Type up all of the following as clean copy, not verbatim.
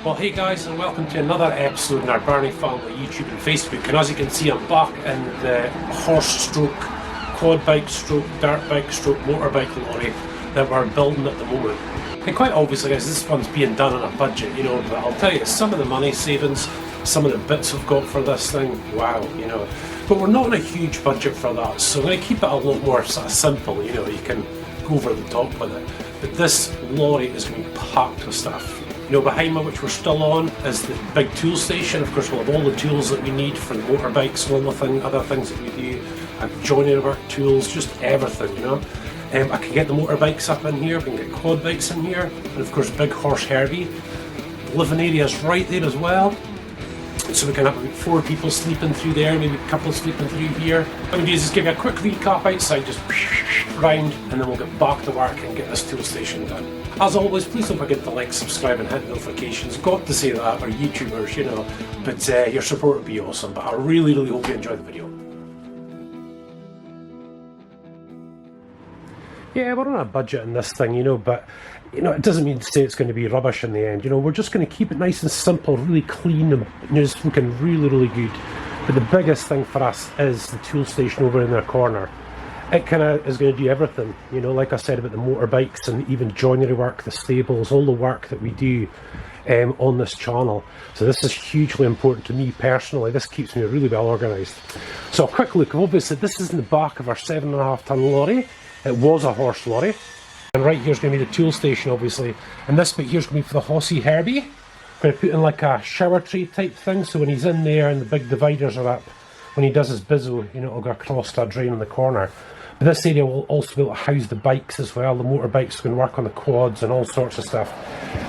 Well, hey guys, and welcome to another episode in our Barney family YouTube and Facebook. And as you can see, I'm back in the horse stroke, quad bike stroke, dirt bike stroke, motorbike lorry that we're building at the moment. And quite obviously guys, this one's being done on a budget, you know, but I'll tell you, some of the money savings, some of the bits we've got for this thing, wow, you know. But we're not on a huge budget for that, so I'm going to keep it a lot more sort of simple, you know, you can go over the top with it. But this lorry is going to be packed with stuff. You know, behind me, which we're still on, is the big tool station. Of course, we'll have all the tools that we need for the motorbikes, all the other things that we do, joinery work tools, just everything, you know. I can get the motorbikes up in here, we can get quad bikes in here, and of course big horse Herbie. The living area is right there as well, so we can have 4 people sleeping through there, maybe a couple sleeping through here. What I'm going to do is just give you a quick recap outside, just round, and then we'll get back to work and get this tool station done. As always, please don't forget to like, subscribe and hit notifications. Got to say that, we're YouTubers, you know, but your support would be awesome. But I really hope you enjoy the video. Yeah, we're on a budget in this thing, you know, but you know, it doesn't mean to say it's going to be rubbish in the end. You know, we're just going to keep it nice and simple, really clean, and just looking really good. But the biggest thing for us is the tool station over in their corner. It kind of is going to do everything, you know, like I said about the motorbikes and even joinery work, the stables, all the work that we do on this channel. So this is hugely important to me personally. This keeps me really well organised. So a quick look, obviously this is in the back of our 7.5 ton lorry. It was a horse lorry. And right here's going to be the tool station obviously. And this bit here's going to be for the horsey Herbie. I'm going to put in like a shower tray type thing, so when he's in there and the big dividers are up, when he does his bizzo, you know, it'll go across to a drain in the corner. But this area will also be able to house the bikes as well. The motorbikes can work on the quads and all sorts of stuff.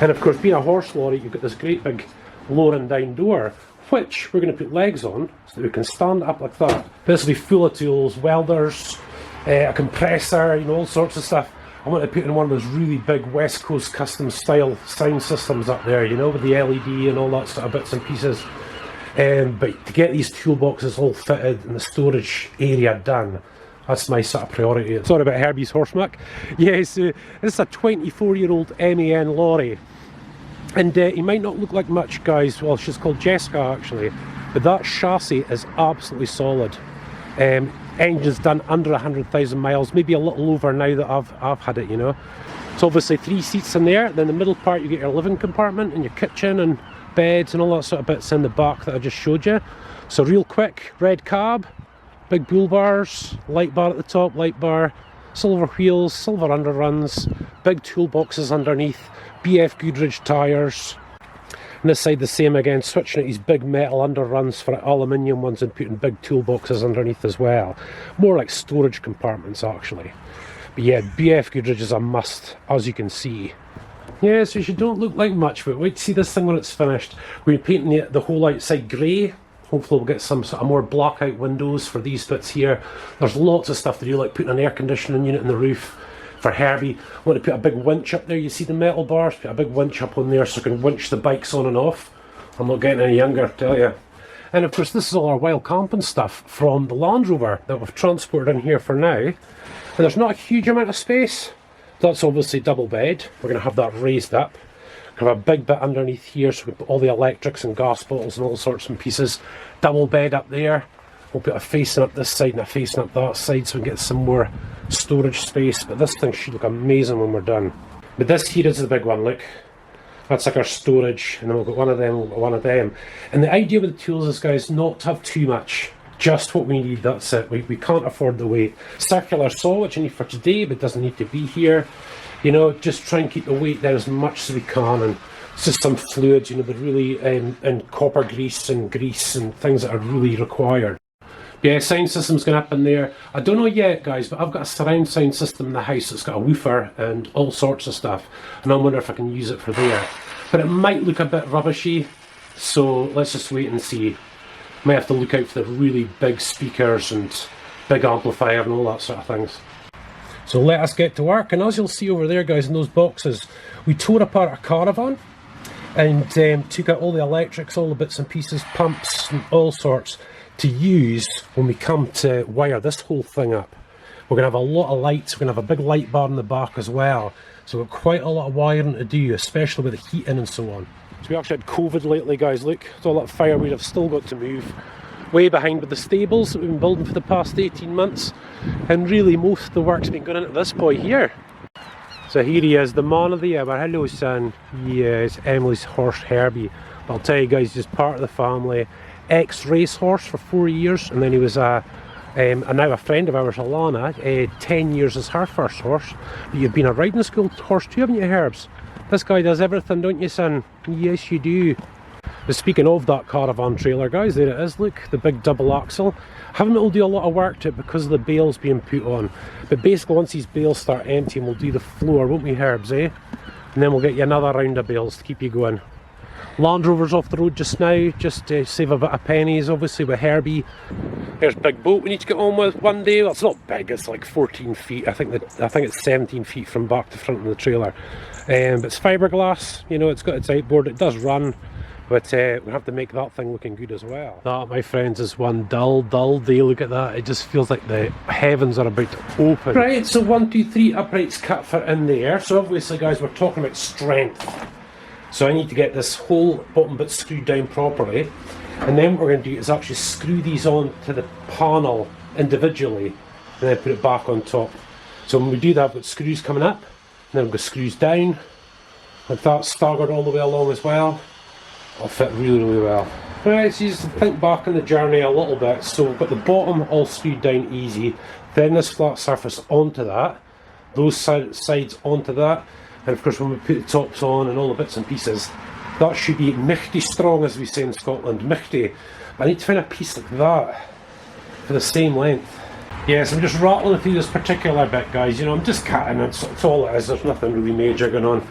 And of course, being a horse lorry, you've got this great big lowering down door, which we're going to put legs on so that we can stand up like that. This will be full of tools, welders, a compressor, you know, all sorts of stuff. I want to put in one of those really big West Coast custom style sound systems up there, you know, with the LED and all that sort of bits and pieces. But to get these toolboxes all fitted and the storage area done, that's my sort of priority. Sorry about Herbie's horse muck. Yes, this is a 24-year-old MAN lorry. And he might not look like much, guys. Well, she's called Jessica, actually. But that chassis is absolutely solid. Engine's done under 100,000 miles, maybe a little over now that I've had it, you know. So obviously 3 seats in there. Then the middle part, you get your living compartment and your kitchen and beds and all that sort of bits in the back that I just showed you. So real quick, red cab. Big bull bars, light bar at the top, light bar, silver wheels, silver underruns, big toolboxes underneath, BF Goodrich tyres. And this side the same again, switching out these big metal underruns for aluminium ones and putting big toolboxes underneath as well. More like storage compartments actually. But yeah, BF Goodrich is a must, as you can see. Yeah, so you don't look like much, but wait to see this thing when it's finished. We're painting the whole outside grey. Hopefully we'll get some sort of more blackout windows for these bits here. There's lots of stuff to do, like putting an air conditioning unit in the roof for Herbie. I want to put a big winch up there, you see the metal bars? Put a big winch up on there so I can winch the bikes on and off. I'm not getting any younger, I tell you. And of course this is all our wild camping stuff from the Land Rover that we've transported in here for now. And there's not a huge amount of space. That's obviously double bed. We're going to have that raised up. Have a big bit underneath here so we put all the electrics and gas bottles and all sorts of pieces. Double bed up there. We'll put a facing up this side and a facing up that side so we can get some more storage space. But this thing should look amazing when we're done. But this here is the big one, look. That's like our storage, and then we've got one of them, we've got one of them. And the idea with the tools is, guys, not to have too much. Just what we need, that's it. We can't afford the weight. Circular saw, which you need for today, but doesn't need to be here. You know, just try and keep the weight there as much as we can, and it's just some fluids, you know, but really, and copper grease and things that are really required. Yeah, sound system's going up in there. I don't know yet, guys, but I've got a surround sound system in the house that's got a woofer and all sorts of stuff, and I wonder if I can use it for there. But it might look a bit rubbishy, so let's just wait and see. Might have to look out for the really big speakers and big amplifier and all that sort of things. So let us get to work, and as you'll see over there, guys, in those boxes, we tore apart a caravan and took out all the electrics, all the bits and pieces, pumps and all sorts to use when we come to wire this whole thing up. We're going to have a lot of lights, we're going to have a big light bar in the back as well, so we've got quite a lot of wiring to do, especially with the heating and so on. So we actually had COVID lately, guys. Look, it's all that fireweed I've still got to move. Way behind with the stables that we've been building for the past 18 months. And really most of the work's been going into this boy here. So here he is, the man of the hour. Hello son. Yes, Emily's horse Herbie. But I'll tell you guys, he's part of the family. Ex-racehorse for 4 years, and then he was now a friend of ours, Alana, 10 years as her first horse. But you've been a riding school horse too, haven't you, Herbs? This guy does everything, don't you, son? Yes, you do. But speaking of that caravan trailer, guys, there it is, look, the big double axle. Haven't been able to do a lot of work to it because of the bales being put on. But basically, once these bales start emptying, we'll do the floor, won't we, Herbs, eh? And then we'll get you another round of bales to keep you going. Land Rover's off the road just now, just to save a bit of pennies, obviously, with Herbie. There's big boat we need to get on with one day. Well, it's not big, it's like 14 feet. I think it's 17 feet from back to front of the trailer. But it's fiberglass, you know, it's got its outboard, it does run. But we have to make that thing looking good as well. That, my friends, is one dull day. Look at that. It just feels like the heavens are about to open. Right, so 1, 2, 3 uprights cut for in there. So obviously, guys, we're talking about strength. So I need to get this whole bottom bit screwed down properly. And then what we're going to do is actually screw these on to the panel individually. And then put it back on top. So when we do that, we've got screws coming up. And then we've got screws down. Like that, staggered all the way along as well. It'll fit really well. Right, so you just think back on the journey a little bit. So we've got the bottom all screwed down easy, then this flat surface onto that, those sides onto that, and of course when we put the tops on and all the bits and pieces, that should be michty strong, as we say in Scotland, michty. I need to find a piece like that for the same length. Yes, I'm just rattling through this particular bit, guys. You know, I'm just cutting, it's all it is, there's nothing really major going on.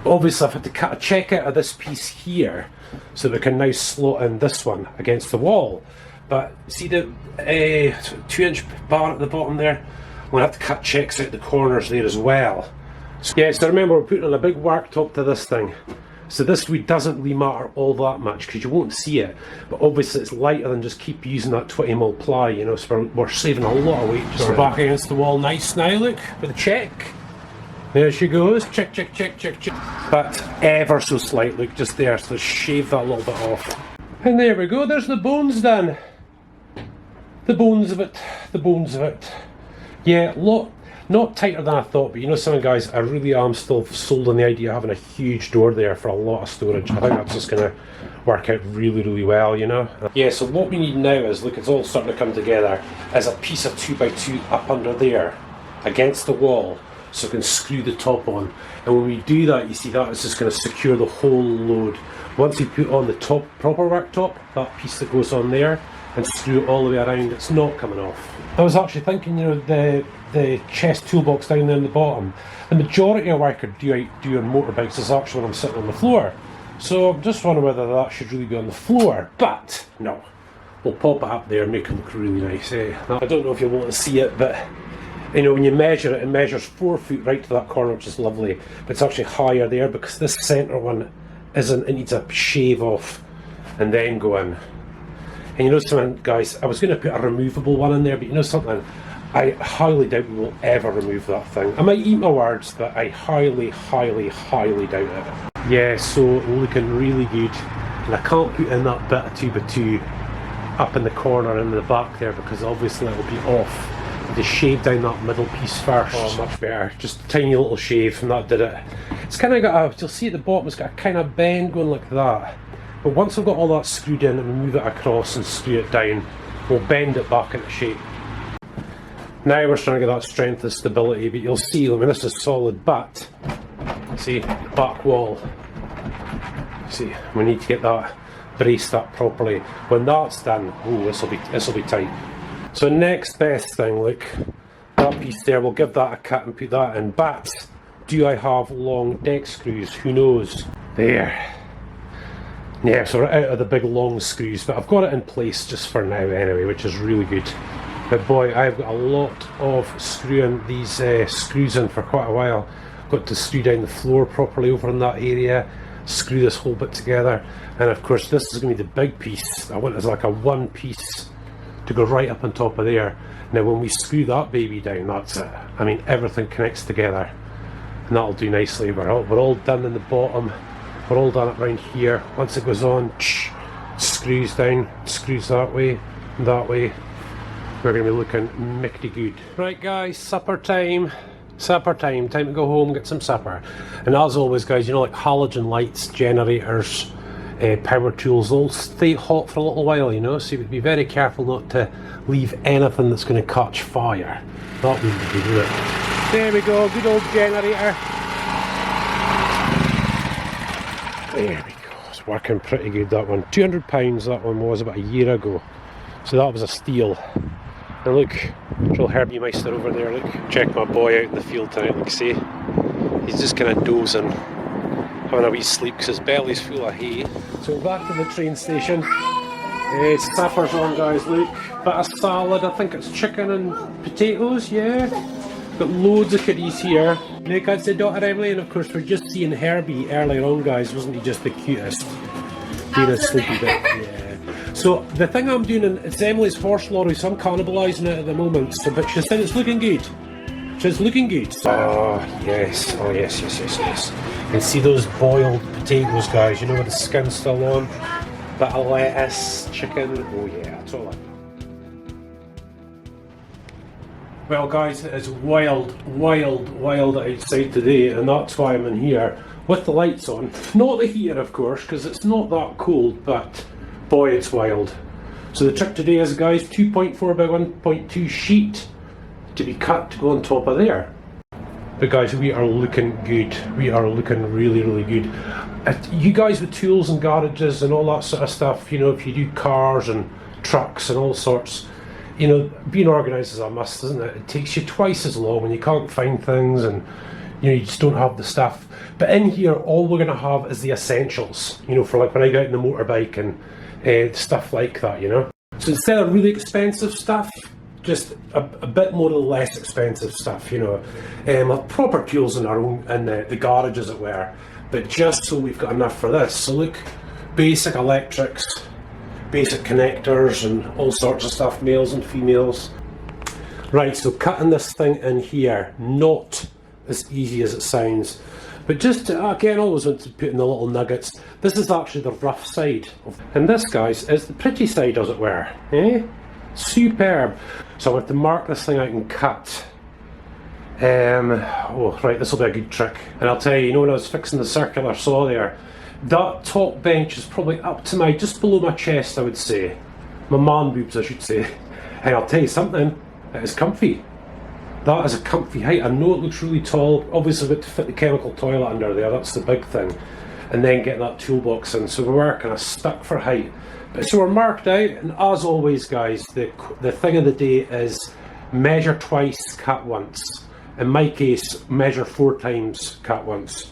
But obviously I've had to cut a check out of this piece here, so that we can now slot in this one against the wall. But see the 2-inch bar at the bottom there? We'll have to cut checks out the corners there as well. So, yeah, so remember we're putting on a big worktop to this thing. So this doesn't really matter all that much because you won't see it, but obviously it's lighter than just keep using that 20mm ply, you know, so we're saving a lot of weight. Just we're back against the wall nice now, look, with a check. There she goes, check, check, check, check, check. But ever so slight, look, just there, so shave that a little bit off. And there we go, there's the bones done. The bones of it, the bones of it. Yeah, not tighter than I thought, but you know something, guys, I really am still sold on the idea of having a huge door there for a lot of storage. I think that's just going to work out really well, you know. Yeah, so what we need now is, look, it's all starting to come together, as a piece of 2x2 up under there against the wall, so we can screw the top on. And when we do that, you see, that is just going to secure the whole load. Once you put on the top proper worktop, that piece that goes on there, and screw it all the way around, it's not coming off. I was actually thinking, you know, the chest toolbox down there in the bottom, the majority of work I do on motorbikes is actually when I'm sitting on the floor. So I'm just wondering whether that should really be on the floor, but no. We'll pop it up there and make it look really nice, eh? I don't know if you'll want to see it, but you know, when you measure it, it measures 4 foot right to that corner, which is lovely, but it's actually higher there because this centre one isn't, it needs a shave off and then go in. And you know something, guys, I was going to put a removable one in there, but you know something, I highly doubt we will ever remove that thing. I might eat my words, but I highly doubt it. Yeah, so looking really good. And I can't put in that bit of 2x2 up in the corner in the back there because obviously it will be off. To shave down that middle piece first. Oh, much better. Just a tiny little shave and that did it. It's kind of got a, you'll see at the bottom, it's got a kind of bend going like that. But once I've got all that screwed in and we move it across and screw it down, we'll bend it back into shape. Now we're starting to get that strength and stability, but you'll see, I mean, this is solid, but see, back wall. See, we need to get that braced up properly. When that's done, ooh, this will be tight. So next best thing, look, that piece there, we'll give that a cut and put that in. But do I have long deck screws? Who knows? There. Yeah, so we're out of the big long screws, but I've got it in place just for now anyway, which is really good. But boy, I've got a lot of screwing these screws in for quite a while. Got to screw down the floor properly over in that area, screw this whole bit together, and of course this is going to be the big piece. I want it as like a one piece to go right up on top of there. Now when we screw that baby down, that's it. I mean, everything connects together and that'll do nicely. We're all done in the bottom. We're all done it round here. Once it goes on, screws down, screws that way. We're going to be looking mickety good. Right guys, supper time. Supper time. Time to go home, get some supper. And as always guys, you know, like halogen lights, generators, power tools, all stay hot for a little while, you know, so you would be very careful not to leave anything that's going to catch fire. That wouldn't be good, would it? There we go, good old generator. There we go, it's working pretty good, that one. £200 that one was about a year ago. So that was a steal. And look, little Herbie Meister over there, look. Check my boy out in the field tonight, look, see? He's just kind of dozing, having a wee sleep because his belly's full of hay. So we're back to the train station. Supper's on guys, look. Bit of salad, I think it's chicken and potatoes, yeah. Got loads of kiddies here. Look, that's the daughter Emily, and of course we're just seeing Herbie earlier on guys, wasn't he just the cutest? Being a sleepy bit, yeah. So the thing I'm doing, it's Emily's horse lorry, so I'm cannibalising it at the moment, so, but she's saying it's looking good. She's looking good. Oh yes, oh yes, yes, yes, yes. You can see those boiled potatoes guys, you know, with the skin still on. Bit of lettuce, chicken, oh yeah, that's all I need. Well guys, it's wild outside today, and that's why I'm in here with the lights on. Not the heater of course, because it's not that cold, but boy it's wild. So the trick today is guys, 2.4 by 1.2 sheet to be cut to go on top of there. But guys, we are looking good. We are looking really, really good. You guys with tools and garages and all that sort of stuff, you know, if you do cars and trucks and all sorts, you know, being organised is a must, isn't it? It takes you twice as long when you can't find things and, you know, you just don't have the stuff. But in here, all we're going to have is the essentials, you know, for like when I go out in the motorbike and stuff like that, you know. So instead of really expensive stuff, just a bit more of the less expensive stuff, you know. With proper tools in our own, in the garage as it were, but just so we've got enough for this. So look, basic electrics, basic connectors and all sorts of stuff, males and females. Right, so cutting this thing in here, not as easy as it sounds. But just to, again, always want to put in the little nuggets. This is actually the rough side. And this, guys, is the pretty side, as it were. Eh? Superb. So I want to mark this thing out and cut. Oh, right, this will be a good trick. And I'll tell you, you know, when I was fixing the circular saw there, that top bench is probably up to my, just below my chest, I would say. My man boobs, I should say. And I'll tell you something, it is comfy. That is a comfy height. I know it looks really tall. Obviously, we've got to fit the chemical toilet under there, that's the big thing. And then getting that toolbox in. So we were kind of stuck for height. But so we're marked out, and as always, guys, the thing of the day is measure twice, cut once. In my case, measure 4 times, cut once.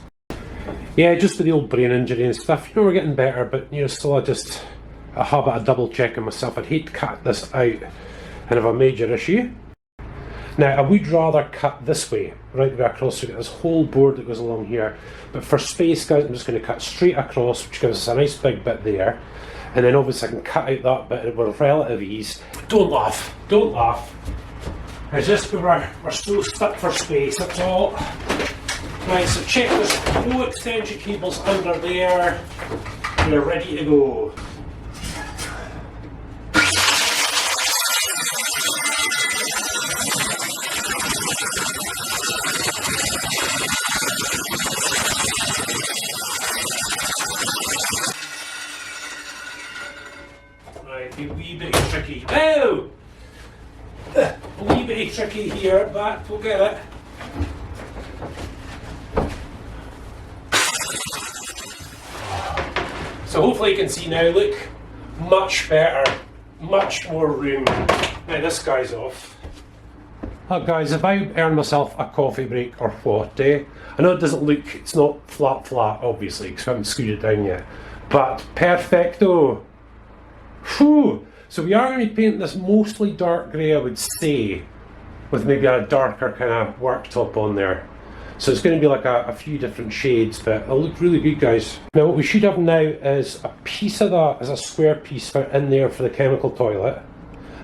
Yeah, just for the old brain injury and stuff. You know, we're getting better, but you know, still a habit of double checking myself. I'd hate to cut this out and have a major issue. Now, I would rather cut this way, right the way across, so we get this whole board that goes along here. But for space, guys, I'm just going to cut straight across, which gives us a nice big bit there. And then obviously I can cut out that bit with relative ease. Don't laugh, don't laugh. It's just we're so stuck for space, that's all. Right, so check there's no extension cables under there. We're ready to go. Right, a wee bit tricky. Oh! A wee bit tricky here, but we'll get it. So hopefully you can see now, look, much better, much more room. Now this guy's off. Look guys, if I earn myself a coffee break or what, I know it doesn't look, it's not flat obviously, because I haven't screwed it down yet, but perfecto. Whew. So we are going to be painting this mostly dark grey, I would say, with maybe a darker kind of worktop on there. So it's going to be like a few different shades, but it'll look really good, guys. Now what we should have now is a piece of that as a square piece in there for the chemical toilet.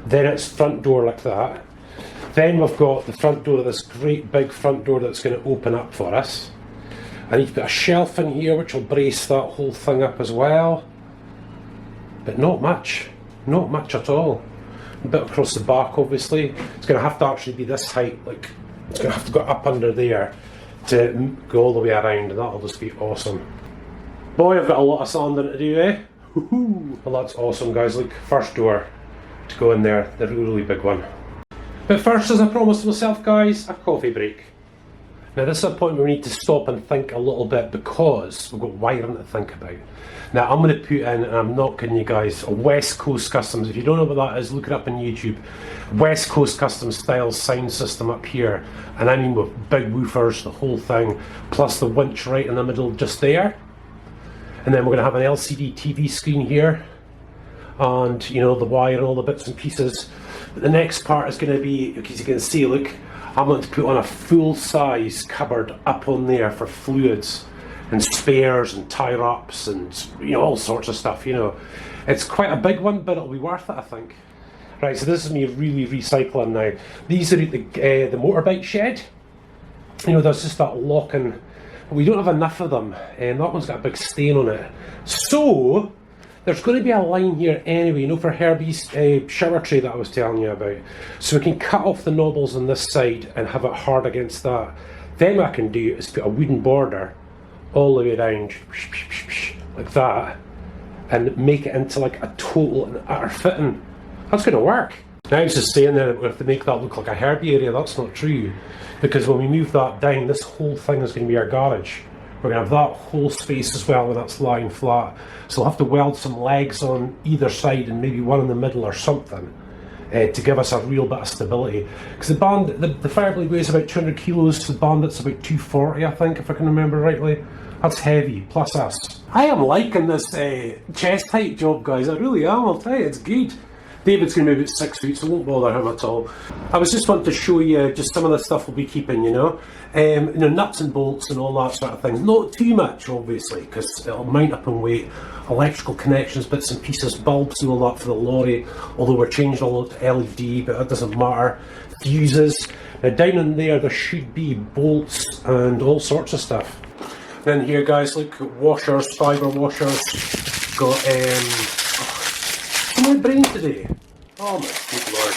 Then it's front door like that. Then we've got the front door, this great big front door that's going to open up for us. I need to put a shelf in here which will brace that whole thing up as well. But not much at all. A bit across the back obviously. It's going to have to actually be this height, like it's going to have to go up under there to go all the way around, and that'll just be awesome. Boy, I've got a lot of sanding to do, eh? Woohoo! Well, that's awesome, guys. Look, first door to go in there, the really big one. But first, as I promised myself, guys, a coffee break. Now this is a point where we need to stop and think a little bit because we've got wiring to think about. Now I'm going to put in, and I'm not kidding you guys, a West Coast Customs. If you don't know what that is, look it up on YouTube. West Coast Customs style sound system up here. And I mean with big woofers, the whole thing, plus the winch right in the middle just there. And then we're going to have an LCD TV screen here. And, you know, the wire and all the bits and pieces. But the next part is going to be, as you can see, look, I'm going to put on a full-size cupboard up on there for fluids and spares and tie-ups and, you know, all sorts of stuff, you know. It's quite a big one, but it'll be worth it, I think. Right, so this is me really recycling now. These are the motorbike shed. You know, there's just that locking. We don't have enough of them, and that one's got a big stain on it. So there's going to be a line here anyway, you know, for Herbie's shower tray that I was telling you about. So we can cut off the knobbles on this side and have it hard against that. Then what I can do is put a wooden border all the way around, like that, and make it into like a total and utter fitting. That's going to work. Now I was just saying that we have to make that look like a Herbie area. That's not true, because when we move that down, this whole thing is going to be our garage. We're going to have that whole space as well, and that's lying flat. So we'll have to weld some legs on either side and maybe one in the middle or something to give us a real bit of stability. Because the Fireblade weighs about 200 kilos, the Bandit's about 240, I think, if I can remember rightly. That's heavy, plus us. I am liking this chest height job, guys. I really am, I'll tell you, it's good. David's going to be about 6 feet, so it won't bother him at all. I was just wanting to show you just some of the stuff we'll be keeping, you know. You know, nuts and bolts and all that sort of thing. Not too much, obviously, because it'll mount up in weight. Electrical connections, bits and pieces, bulbs and all that for the lorry, although we're changing all to LED, but that doesn't matter. Fuses. Now down in there should be bolts and all sorts of stuff. Then here, guys, look, washers, fibre washers. Got, my brain today. Oh my good lord.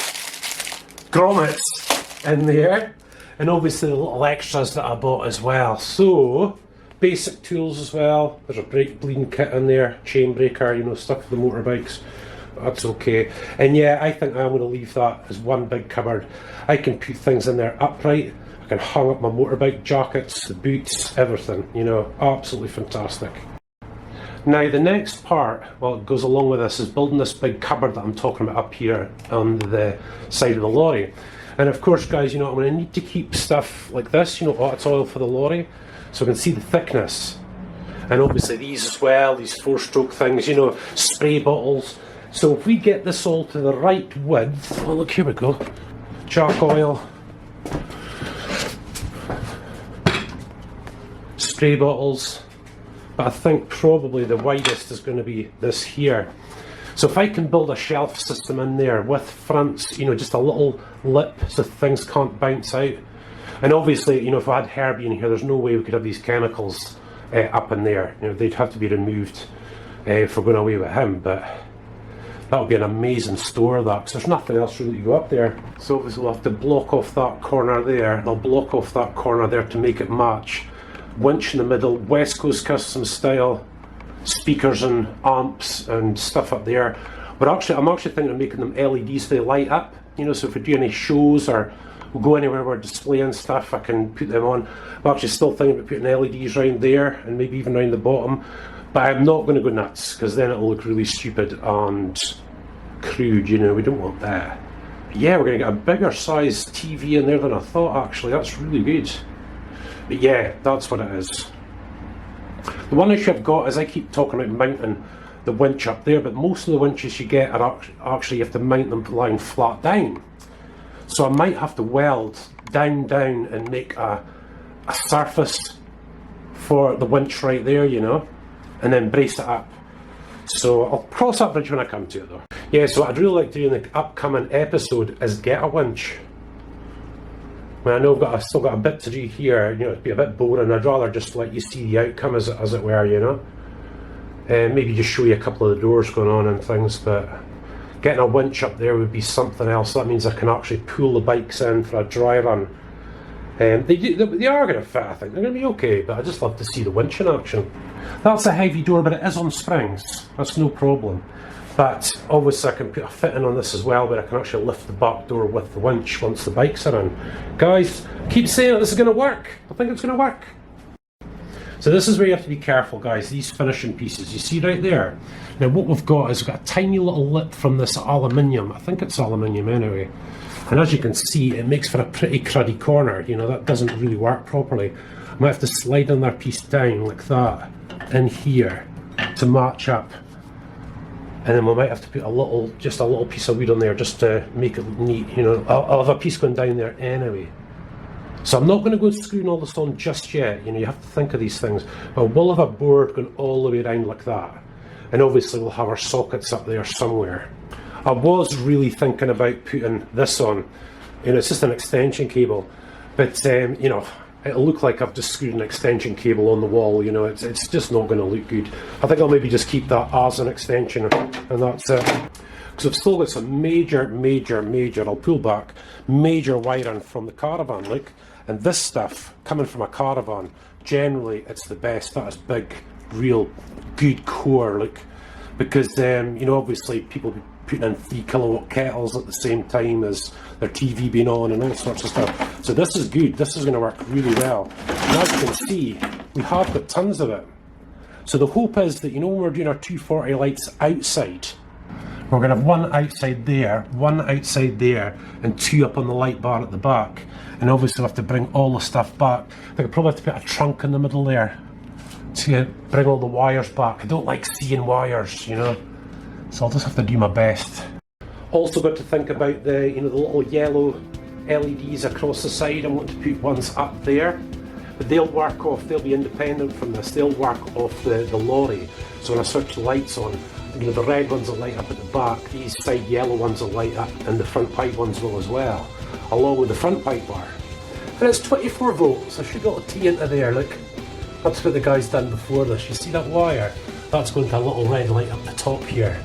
Grommets in there. And obviously the little extras that I bought as well. So, basic tools as well. There's a brake bleeding kit in there, chain breaker, you know, stuff for the motorbikes. That's okay. And yeah, I think I'm going to leave that as one big cupboard. I can put things in there upright. I can hang up my motorbike jackets, the boots, everything, you know, absolutely fantastic. Now the next part, well, it goes along with this, is building this big cupboard that I'm talking about up here on the side of the lorry. And of course, guys, you know, I'm going to need to keep stuff like this, you know, ox oil for the lorry, so I can see the thickness. And obviously these as well, these 4-stroke things, you know, spray bottles. So if we get this all to the right width, oh look, here we go, chalk oil, spray bottles. But I think probably the widest is going to be this here. So if I can build a shelf system in there with fronts, you know, just a little lip so things can't bounce out. And obviously, you know, if I had Herbie in here, there's no way we could have these chemicals up in there. You know, they'd have to be removed if we're going away with him. But that would be an amazing store, that, because there's nothing else really to go up there. So obviously we'll have to block off that corner there, and I'll block off that corner there to make it match. Winch in the middle, West Coast Customs style, speakers and amps and stuff up there. But actually, I'm actually thinking of making them LEDs so they light up. You know, so if we do any shows or we'll go anywhere we're displaying stuff, I can put them on. I'm actually still thinking about putting LEDs around there and maybe even around the bottom. But I'm not going to go nuts, because then it'll look really stupid and crude, you know, we don't want that. But yeah, we're going to get a bigger size TV in there than I thought, actually. That's really good. But yeah, that's what it is. The one issue I've got is I keep talking about mounting the winch up there, but most of the winches you get are actually you have to mount them lying flat down. So I might have to weld down and make a surface for the winch right there, you know, and then brace it up. So I'll cross that bridge when I come to it though. Yeah, so what I'd really like to do in the upcoming episode is get a winch. I mean, I know I've still got a bit to do here, you know, it'd be a bit boring. I'd rather just let you see the outcome as it were, you know. Maybe just show you a couple of the doors going on and things, but getting a winch up there would be something else. That means I can actually pull the bikes in for a dry run. They are going to fit, I think. They're going to be okay, but I just love to see the winch in action. That's a heavy door, but it is on springs. That's no problem. But obviously I can put a fitting on this as well, where I can actually lift the back door with the winch once the bikes are in. Guys, keep saying that this is going to work. I think it's going to work. So this is where you have to be careful, guys, these finishing pieces. You see right there? Now what we've got is we've got a tiny little lip from this aluminium. I think it's aluminium anyway. And as you can see, it makes for a pretty cruddy corner. You know, that doesn't really work properly. I might have to slide another piece down like that in here to match up. And then we might have to put just a little piece of wood on there just to make it neat. You know, I'll have a piece going down there anyway. So I'm not going to go screwing all this on just yet. You know, you have to think of these things. But we'll have a board going all the way around like that. And obviously we'll have our sockets up there somewhere. I was really thinking about putting this on. You know, it's just an extension cable. But, you know, it'll look like I've just screwed an extension cable on the wall, you know, it's just not going to look good. I think I'll maybe just keep that as an extension, and that's it. Because I've still got some major, I'll pull back, major wiring from the caravan, look. And this stuff, coming from a caravan, generally it's the best. That is big, real, good core, look. Because, you know, obviously people be putting in 3 kilowatt kettles at the same time as their TV being on and all sorts of stuff. So this is good, this is going to work really well. And as you can see, we have got tons of it. So the hope is that, you know, when we're doing our 240 lights outside, we're going to have one outside there, and 2 up on the light bar at the back. And obviously we'll have to bring all the stuff back. I think I'll probably have to put a trunk in the middle there to bring all the wires back. I don't like seeing wires, you know. So I'll just have to do my best. Also got to think about the, you know, the little yellow LEDs across the side. I want to put ones up there, but they'll work off, they'll be independent from this. They'll work off the lorry. So when I switch the lights on, you know, the red ones will light up at the back, these side yellow ones will light up, and the front pipe ones will as well, along with the front pipe bar. And it's 24 volts, I should be able to tee into there, look. That's what the guy's done before this. You see that wire? That's going to a little red light up the top here.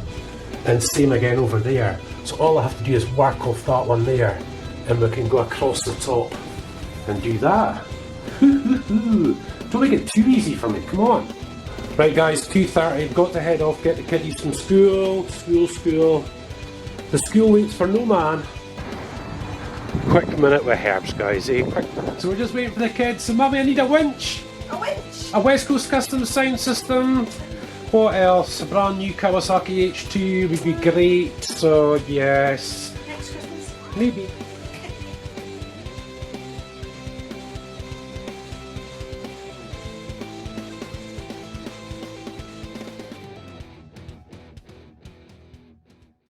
And same again over there. So all I have to do is work off that one there, and we can go across the top and do that. Don't make it too easy for me, come on. Right guys, 2:30, got to head off, get the kiddies from school. The school waits for no man. Quick minute with herbs, guys, eh? Quick. So we're just waiting for the kids. So mummy, I need a winch. A winch? A West Coast Custom sound system. What else? A brand new Kawasaki H2 would be great. So yes. Next Christmas? Maybe.